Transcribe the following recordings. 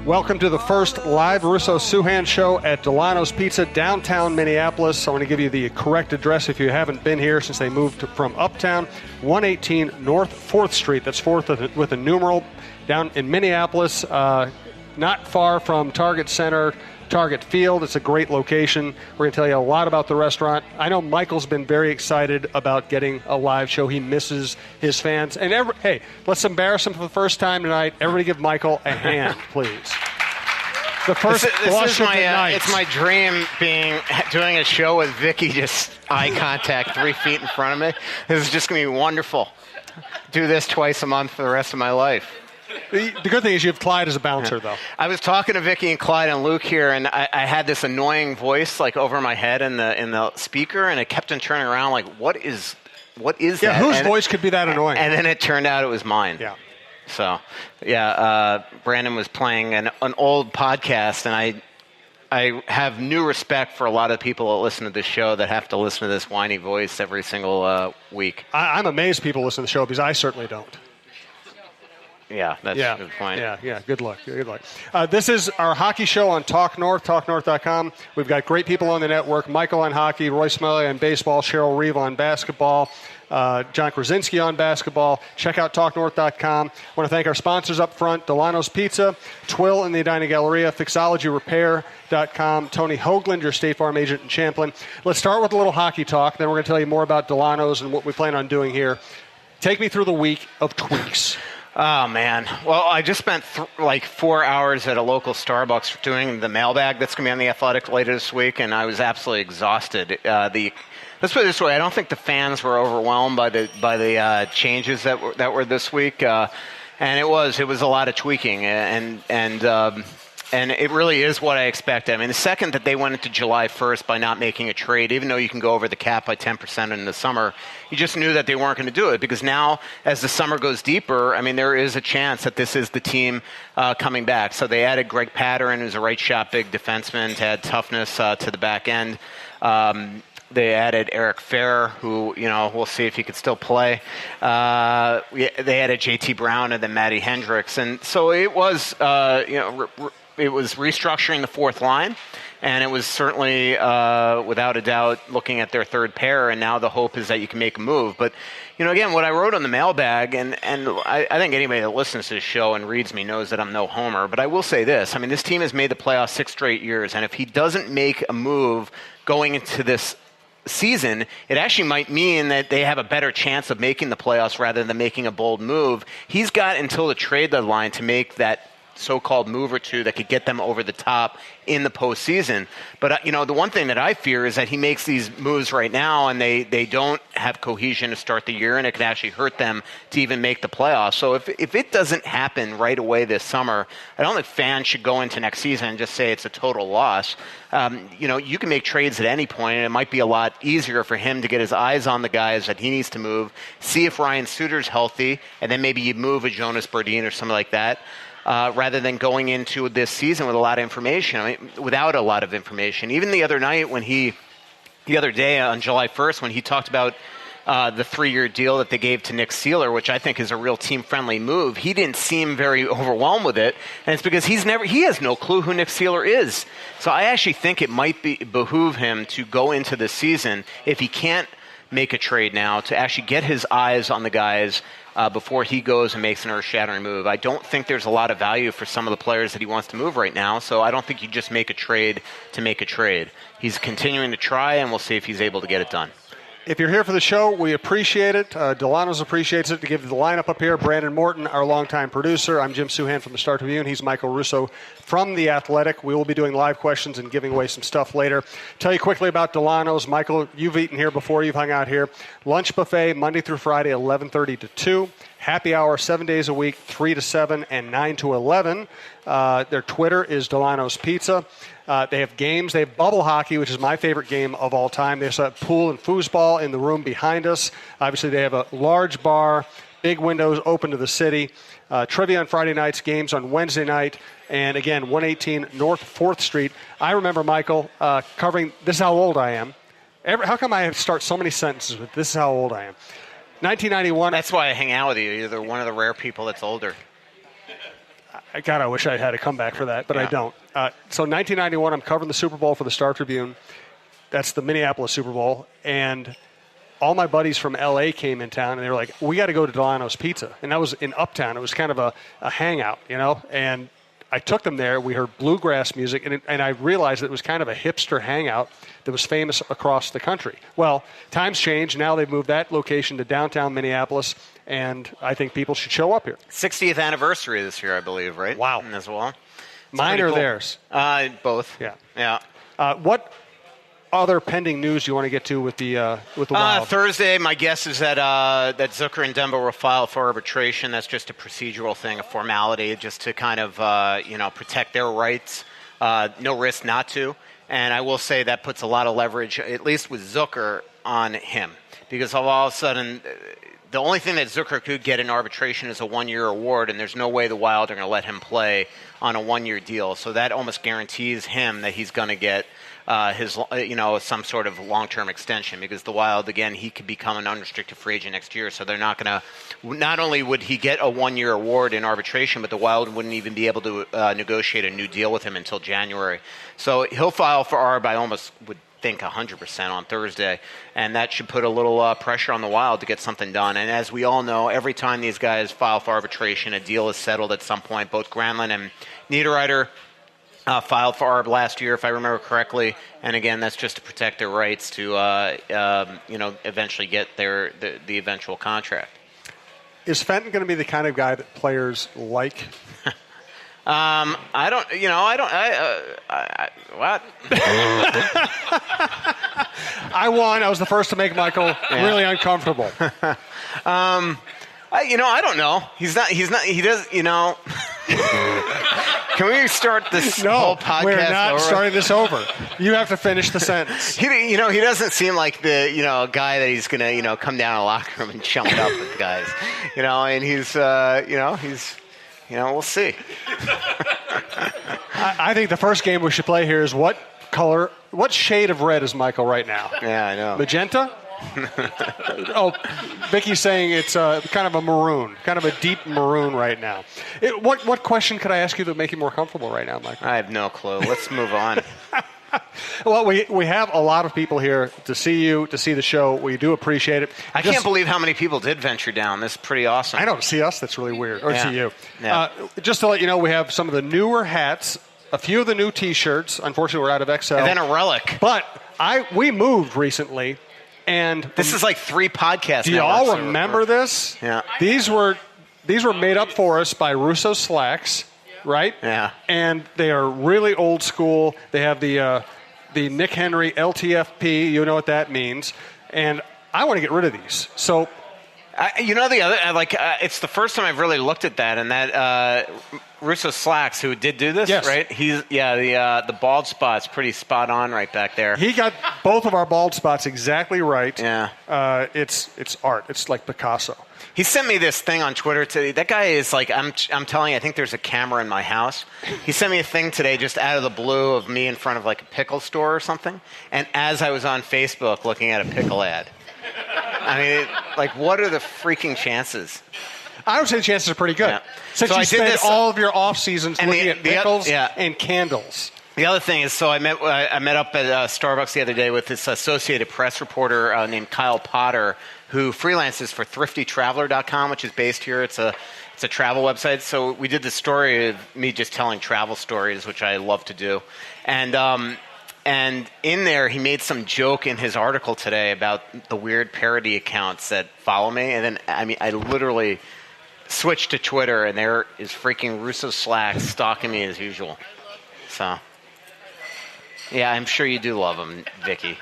Welcome to the first live Russo-Souhan Show at Dulono's Pizza, downtown Minneapolis. I want to give you the correct address if you haven't been here since they moved from Uptown, 118 North 4th Street. That's 4th with a numeral, down in Minneapolis, not far from Target Center, Target Field. It's a great location. We're going to tell you a lot about the restaurant. I know Michael's been very excited about getting a live show. He misses his fans. And hey, let's embarrass him for the first time tonight. Everybody give Michael a hand, please. The first this is it's my dream doing a show with Vicky, just eye contact 3 feet in front of me. This is just going to be wonderful. Do this twice a month for the rest of my life. The good thing is you have Clyde as a bouncer, though. I was talking to Vicky and Clyde and Luke here, and I had this annoying voice like over my head in the speaker, and it kept on turning around like, what is that? Yeah, whose voice could be that annoying? And then it turned out it was mine. Yeah. So, Brandon was playing an old podcast, and I have new respect for a lot of people that listen to this show that have to listen to this whiny voice every single week. I'm amazed people listen to the show because I certainly don't. Yeah, that's a good point. Yeah, good luck. This is our hockey show on Talk North, talknorth.com. We've got great people on the network. Michael on hockey, Roy Smiley on baseball, Cheryl Reeve on basketball, John Krasinski on basketball. Check out talknorth.com. I want to thank our sponsors up front, Dulono's Pizza, Twill in the Edina Galleria, Fixologyrepair.com, Tony Hoaglund, your State Farm agent in Champlin. Let's start with a little hockey talk, then we're going to tell you more about Dulono's and what we plan on doing here. Take me through the week of tweaks. Oh, man. Well, I just spent 4 hours at a local Starbucks doing the mailbag that's going to be on The Athletic later this week, and I was absolutely exhausted. Let's put it this way. I don't think the fans were overwhelmed by the changes that were this week, and it was a lot of tweaking, and it really is what I expected. I mean, the second that they went into July 1st by not making a trade, even though you can go over the cap by 10% in the summer, you just knew that they weren't going to do it because now, as the summer goes deeper, I mean, there is a chance that this is the team coming back. So they added Greg Patterson, who's a right-shot big defenseman, to add toughness to the back end. They added Eric Ferrer, who, we'll see if he could still play. They added J.T. Brown and then Matty Hendricks. And so it was, it was restructuring the fourth line, and it was certainly, without a doubt, looking at their third pair, and now the hope is that you can make a move. But, again, what I wrote on the mailbag, and I think anybody that listens to this show and reads me knows that I'm no homer, but I will say this. I mean, this team has made the playoffs 6 straight years, and if he doesn't make a move going into this season, it actually might mean that they have a better chance of making the playoffs rather than making a bold move. He's got until the trade deadline to make that so-called move or two that could get them over the top in the postseason. But, the one thing that I fear is that he makes these moves right now and they don't have cohesion to start the year, and it could actually hurt them to even make the playoffs. So if it doesn't happen right away this summer, I don't think fans should go into next season and just say it's a total loss. You can make trades at any point, and it might be a lot easier for him to get his eyes on the guys that he needs to move, see if Ryan Suter's healthy, and then maybe you move a Jonas Berdin or something like that. Rather than going into this season with a lot of information. I mean, without a lot of information. Even the other night the other day on July 1st, when he talked about the 3-year deal that they gave to Nick Seeler, which I think is a real team-friendly move, he didn't seem very overwhelmed with it. And it's because he has no clue who Nick Seeler is. So I actually think it might behoove him to go into this season, if he can't make a trade now, to actually get his eyes on the guys before he goes and makes an earth-shattering move. I don't think there's a lot of value for some of the players that he wants to move right now, so I don't think you just make a trade to make a trade. He's continuing to try, and we'll see if he's able to get it done. If you're here for the show, we appreciate it. Dulono's appreciates it. To give the lineup up here, Brandon Morton, our longtime producer. I'm Jim Souhan from the Star Tribune. He's Michael Russo from The Athletic. We will be doing live questions and giving away some stuff later. Tell you quickly about Dulono's. Michael, you've eaten here before. You've hung out here. Lunch buffet, Monday through Friday, 11:30 to 2. Happy hour 7 days a week, 3 to 7 and 9 to 11. Their Twitter is Dulono's Pizza. They have games. They have bubble hockey, which is my favorite game of all time. They also have pool and foosball in the room behind us. Obviously, they have a large bar, big windows open to the city. Trivia on Friday nights, games on Wednesday night. And again, 118 North 4th Street. I remember, Michael, covering This Is How Old I Am. How come I start so many sentences with This Is How Old I Am? 1991. That's why I hang out with you. You're one of the rare people that's older. God, I wish I had a comeback for that, but I don't. So 1991, I'm covering the Super Bowl for the Star Tribune. That's the Minneapolis Super Bowl. And all my buddies from L.A. came in town, and they were like, we got to go to Dulono's Pizza. And that was in Uptown. It was kind of a hangout, And I took them there. We heard bluegrass music, and I realized that it was kind of a hipster hangout that was famous across the country. Well, times changed. Now they've moved that location to downtown Minneapolis, and I think people should show up here. 60th anniversary this year, I believe, right? Wow. As well. Mine or theirs? Both. Yeah. What other pending news do you want to get to with the Wild? Thursday, my guess is that Zucker and Dembo will file for arbitration. That's just a procedural thing, a formality, just to kind of protect their rights. No risk not to. And I will say that puts a lot of leverage, at least with Zucker, on him, because all of a sudden, the only thing that Zucker could get in arbitration is a one-year award, and there's no way the Wild are going to let him play on a one-year deal. So that almost guarantees him that he's going to get some sort of long-term extension, because the Wild, again, he could become an unrestricted free agent next year. So they're not going to. Not only would he get a one-year award in arbitration, but the Wild wouldn't even be able to negotiate a new deal with him until January. So he'll file for arb. I almost would think 100% on Thursday, and that should put a little pressure on the Wild to get something done. And as we all know, every time these guys file for arbitration, a deal is settled at some point. Both Granlund and Niederreiter filed for arb last year, if I remember correctly. And again, that's just to protect their rights to eventually get the eventual contract. Is Fenton going to be the kind of guy that players like? I don't. What? I won. I was the first to make Michael really uncomfortable. I don't know. He's not. He does. Can we start this whole podcast? We're not over? starting this over. You have to finish the sentence. He doesn't seem like the guy that he's gonna come down to the locker room and chum it up with guys. And he's we'll see. I think the first game we should play here is what shade of red is Michael right now? Yeah, I know. Magenta? Vicky's saying it's kind of a maroon, kind of a deep maroon right now. What question could I ask you that would make you more comfortable right now, Michael? I have no clue. Let's move on. Well, we have a lot of people here to see you, to see the show. We do appreciate it. I can't believe how many people did venture down. This is pretty awesome. I know. To see us, that's really weird. Or see you. Yeah. Just to let you know, we have some of the newer hats, a few of the new T-shirts. Unfortunately, we're out of XL. And then a relic. But we moved recently, and this is like 3 podcasts. Do you all remember this? Yeah. These were made up for us by Russo Slacks. Right? Yeah. And they are really old school. They have the Nick Henry LTFP. You know what that means. And I want to get rid of these. So, it's the first time I've really looked at that. And that Russo Slacks, who did do this, yes. Right? The bald spot's pretty spot on right back there. He got both of our bald spots exactly right. Yeah. It's art. It's like Picasso. He sent me this thing on Twitter today. That guy is like, I'm telling you, I think there's a camera in my house. He sent me a thing today just out of the blue of me in front of like a pickle store or something. And as I was on Facebook looking at a pickle ad. I mean, what are the freaking chances? I would say the chances are pretty good. Yeah. Since so you I spend all of your off seasons looking at pickles yeah. and candles. The other thing is, so I met up at Starbucks the other day with this Associated Press reporter named Kyle Potter, who freelances for thriftytraveler.com, which is based here. It's a travel website. So we did this story of me just telling travel stories, which I love to do. And in there, he made some joke in his article today about the weird parody accounts that follow me. And then, I literally switched to Twitter, and there is freaking Russo Slacks stalking me as usual. So, yeah, I'm sure you do love him, Vicky.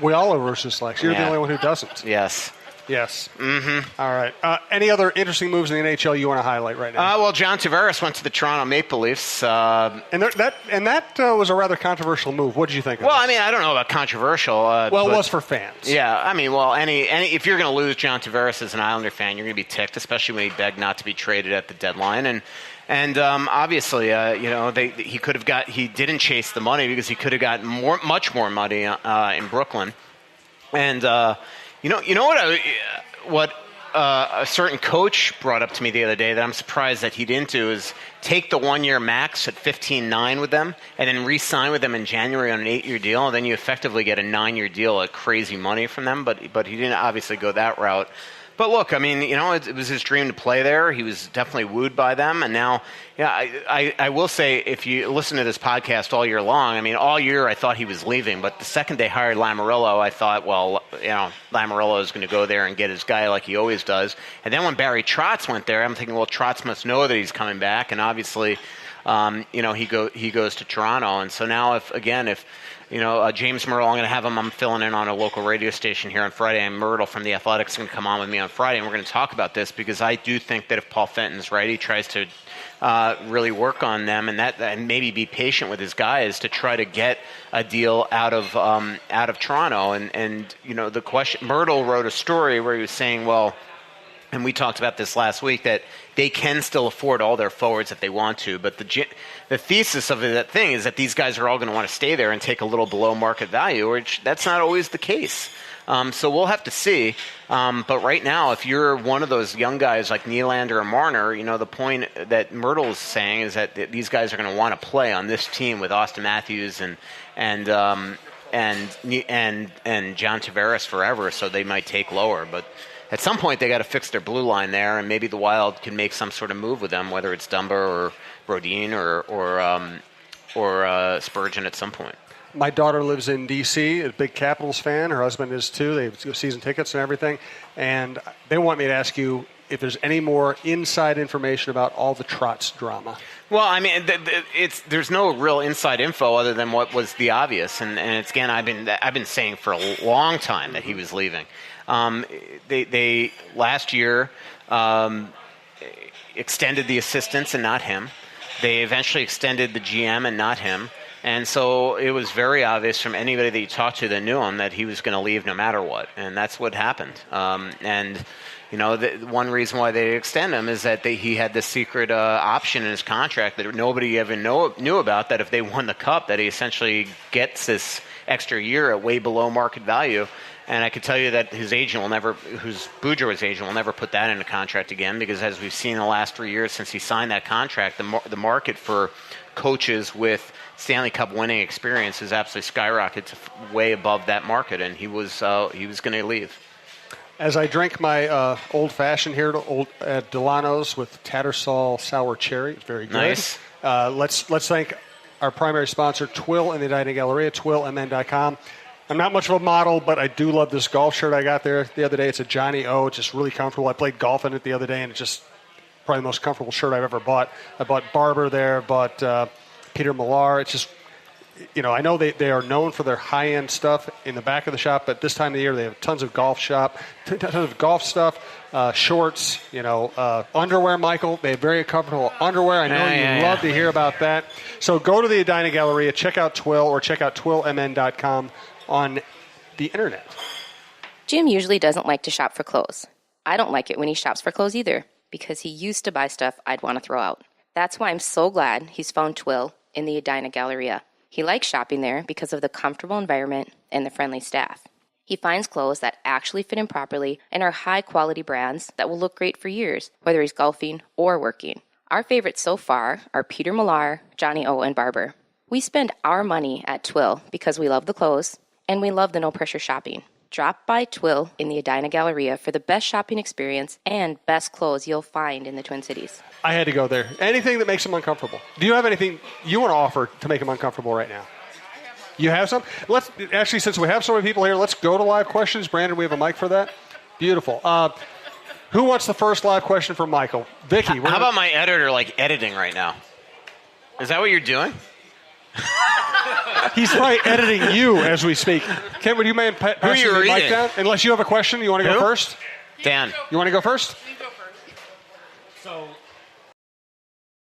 We all are Russo Slacks. You're the only one who doesn't. Yes. Yes. Mm-hmm. All right. Any other interesting moves in the NHL you want to highlight right now? Well, John Tavares went to the Toronto Maple Leafs. And that was a rather controversial move. What did you think of Well, this? I don't know about controversial. It was for fans. Yeah. Any if you're going to lose John Tavares as an Islander fan, you're going to be ticked, especially when he begged not to be traded at the deadline. And obviously, he could have he didn't chase the money because he could have gotten much more money in Brooklyn. And you know what a certain coach brought up to me the other day that I'm surprised that he didn't do is take the 1-year max at 15.9 with them and then re-sign with them in January on an 8-year deal, and then you effectively get a 9-year deal at crazy money from them. But he didn't obviously go that route. But look, I mean, it was his dream to play there. He was definitely wooed by them. And now, I will say, if you listen to this podcast all year long, I mean, all year I thought he was leaving. But the second they hired Lamoriello, I thought, well, Lamoriello is going to go there and get his guy like he always does. And then when Barry Trotz went there, I'm thinking, well, Trotz must know that he's coming back. And obviously, he goes to Toronto. And so now, if James Myrtle, I'm going to have him. I'm filling in on a local radio station here on Friday, and Myrtle from The Athletic is going to come on with me on Friday, and we're going to talk about this because I do think that if Paul Fenton's right, he tries to really work on them and maybe be patient with his guys to try to get a deal out of Toronto. And the question, Myrtle wrote a story where he was saying, well, and we talked about this last week, that they can still afford all their forwards if they want to. But the thesis of that thing is that these guys are all going to want to stay there and take a little below market value, which that's not always the case. So we'll have to see. But right now, if you're one of those young guys like Nylander or Marner, the point that Myrtle is saying is that these guys are going to want to play on this team with Austin Matthews and John Tavares forever, so they might take lower. But at some point, they got to fix their blue line there, and maybe the Wild can make some sort of move with them, whether it's Dumba or Brodin or Spurgeon at some point. My daughter lives in D.C., a big Capitals fan. Her husband is too. They have season tickets and everything. And they want me to ask you if there's any more inside information about all the Trotz drama. Well, I mean, there's no real inside info other than what was the obvious. And it's, again, I've been saying for a long time that he was leaving. They last year extended the assistants and not him. They eventually extended the GM and not him. And so it was very obvious from anybody that you talked to that knew him that he was going to leave no matter what. And that's what happened. The one reason why they extend him is that he had this secret option in his contract that nobody ever knew about, that if they won the Cup, that he essentially gets this extra year at way below market value. And I could tell you that his agent will never, who's Boudreau's agent, will never put that in a contract again, because as we've seen in the last 3 years since he signed that contract, the market for coaches with Stanley Cup winning experience has absolutely skyrocketed to way above that market, and he was going to leave. As I drink my old-fashioned here at Dulono's with Tattersall Sour Cherry, it's very good. Nice. Let's thank our primary sponsor, Twill in the Edina Galleria, twillmn.com. I'm not much of a model, but I do love this golf shirt I got there the other day. It's a Johnny O. It's just really comfortable. I played golf in it the other day, and it's just probably the most comfortable shirt I've ever bought. I bought Barber there, bought Peter Millar. It's just, I know they are known for their high-end stuff in the back of the shop, but this time of the year they have tons of golf stuff, shorts, underwear, Michael. They have very comfortable underwear. I know you love to hear about that. So go to the Edina Galleria, check out Twill, or check out twillmn.com on the internet. Jim usually doesn't like to shop for clothes. I don't like it when he shops for clothes either, because he used to buy stuff I'd want to throw out. That's why I'm so glad he's found Twill in the Edina Galleria. He likes shopping there because of the comfortable environment and the friendly staff. He finds clothes that actually fit him properly and are high-quality brands that will look great for years, whether he's golfing or working. Our favorites so far are Peter Millar, Johnny O, and Barber. We spend our money at Twill because we love the clothes, and we love the no-pressure shopping. Drop by Twill in the Edina Galleria for the best shopping experience and best clothes you'll find in the Twin Cities. I had to go there. Anything that makes him uncomfortable. Do you have anything you want to offer to make him uncomfortable right now? You have some? Actually, since we have so many people here, let's go to live questions. Brandon, we have a mic for that. Beautiful. Who wants the first live question from Michael? Vicky. How about my editor editing right now? Is that what you're doing? He's probably editing you as we speak. Ken, would you mind passing the mic down? Unless you have a question, you want to go first? Dan. You want to go first? You go first. So